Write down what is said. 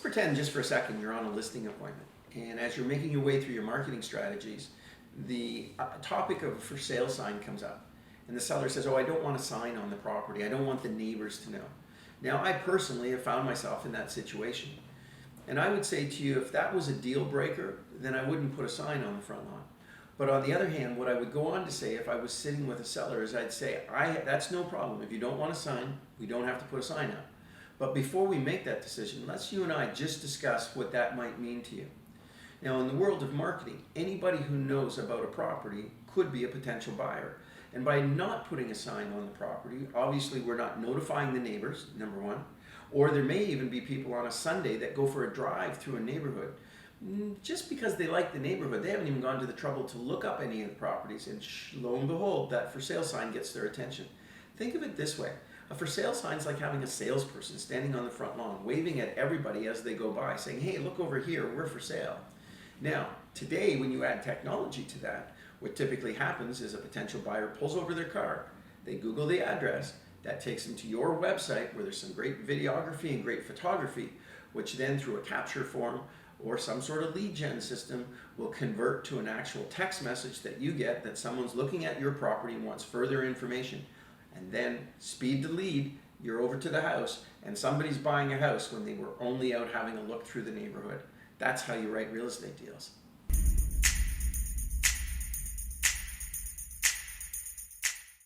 pretend just for a second you're on a listing appointment, and as you're making your way through your marketing strategies, the topic of a for sale sign comes up, and the seller says, oh, I don't want a sign on the property, I don't want the neighbors to know. Now, I personally have found myself in that situation, and I would say to you, if that was a deal breaker, then I wouldn't put a sign on the front lawn. But on the other hand, what I would go on to say if I was sitting with a seller is I'd say, that's no problem. If you don't want a sign, we don't have to put a sign up. But before we make that decision, let's you and I just discuss what that might mean to you. Now, in the world of marketing, anybody who knows about a property could be a potential buyer. And by not putting a sign on the property, obviously we're not notifying the neighbors, number one, or there may even be people on a Sunday that go for a drive through a neighborhood. Just because they like the neighborhood, they haven't even gone to the trouble to look up any of the properties, and lo and behold, that for sale sign gets their attention. Think of it this way. A for sale sign is like having a salesperson standing on the front lawn, waving at everybody as they go by, saying, hey, look over here, we're for sale. Now, today, when you add technology to that, what typically happens is a potential buyer pulls over their car, they Google the address, that takes them to your website where there's some great videography and great photography, which then through a capture form or some sort of lead gen system will convert to an actual text message that you get that someone's looking at your property and wants further information. And then speed to lead, you're over to the house and somebody's buying a house when they were only out having a look through the neighborhood. That's how you write real estate deals.